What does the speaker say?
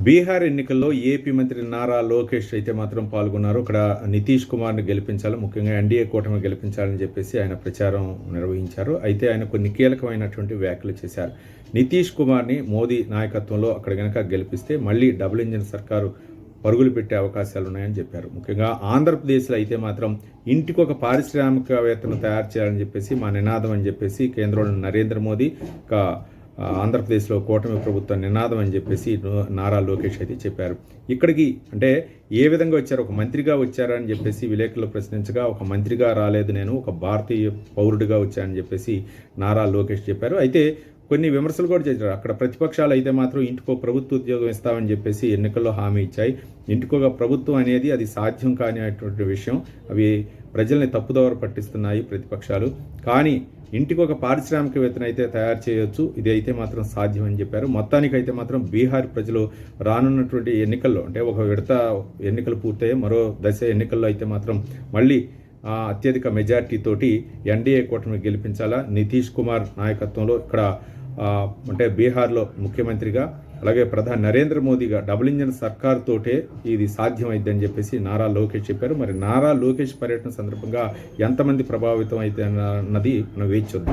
బీహార్ ఎన్నికల్లో ఏపీ మంత్రి నారా లోకేష్ అయితే మాత్రం పాల్గొన్నారు. ఇక్కడ నితీష్ కుమార్ని గెలిపించాలి, ముఖ్యంగా ఎన్డీఏ కూటమి గెలిపించాలని చెప్పేసి ఆయన ప్రచారం నిర్వహించారు. అయితే ఆయన కొన్ని కీలకమైనటువంటి వ్యాఖ్యలు చేశారు. నితీష్ కుమార్ని మోదీ నాయకత్వంలో అక్కడ కనుక గెలిపిస్తే మళ్ళీ డబుల్ ఇంజిన్ సర్కారు పరుగులు పెట్టే అవకాశాలు ఉన్నాయని చెప్పారు. ముఖ్యంగా ఆంధ్రప్రదేశ్లో అయితే మాత్రం ఇంటికి ఒక పారిశ్రామికవేత్తను తయారు చేయాలని చెప్పేసి మా నినాదం అని చెప్పేసి కేంద్రంలో నరేంద్ర మోదీ ఆంధ్రప్రదేశ్లో కూటమి ప్రభుత్వ నినాదం అని చెప్పేసి నారా లోకేష్ అయితే చెప్పారు. ఇక్కడికి అంటే ఏ విధంగా వచ్చారు, ఒక మంత్రిగా వచ్చారని చెప్పేసి విలేకరులు ప్రశ్నించగా, ఒక మంత్రిగా రాలేదు, నేను ఒక భారతీయ పౌరుడిగా వచ్చానని చెప్పేసి నారా లోకేష్ చెప్పారు. అయితే కొన్ని విమర్శలు కూడా చేశారు. అక్కడ ప్రతిపక్షాలు అయితే మాత్రం ఇంటికో ప్రభుత్వ ఉద్యోగం ఇస్తామని చెప్పేసి ఎన్నికల్లో హామీ ఇచ్చాయి. ఇంటికొక ప్రభుత్వం అనేది అది సాధ్యం కానిటువంటి విషయం. అవి ప్రజల్ని తప్పుదోవ పట్టిస్తున్నాయి ప్రతిపక్షాలు. కానీ ఇంటికి ఒక పారిశ్రామికవేత్తను అయితే తయారు చేయొచ్చు, ఇది అయితే మాత్రం సాధ్యం అని చెప్పారు. మొత్తానికైతే మాత్రం బీహార్ ప్రజలు రానున్నటువంటి ఎన్నికల్లో, అంటే ఒక విడత ఎన్నికలు పూర్తయ్యే మరో దశ ఎన్నికల్లో అయితే మాత్రం మళ్ళీ అత్యధిక మెజార్టీ తోటి ఎన్డీఏ కూటమి గెలిపించాలా, నితీష్ కుమార్ నాయకత్వంలో ఇక్కడ అంటే బీహార్లో ముఖ్యమంత్రిగా, అలాగే ప్రధాని నరేంద్ర మోదీగా డబుల్ ఇంజిన్ సర్కార్ తోటే ఇది సాధ్యమైందని చెప్పేసి నారా లోకేష్ చెప్పారు. మరి నారా లోకేష్ పర్యటన సందర్భంగా ఎంతమంది ప్రభావితం అయితే అన్నది మనం వేచి చూద్దాం.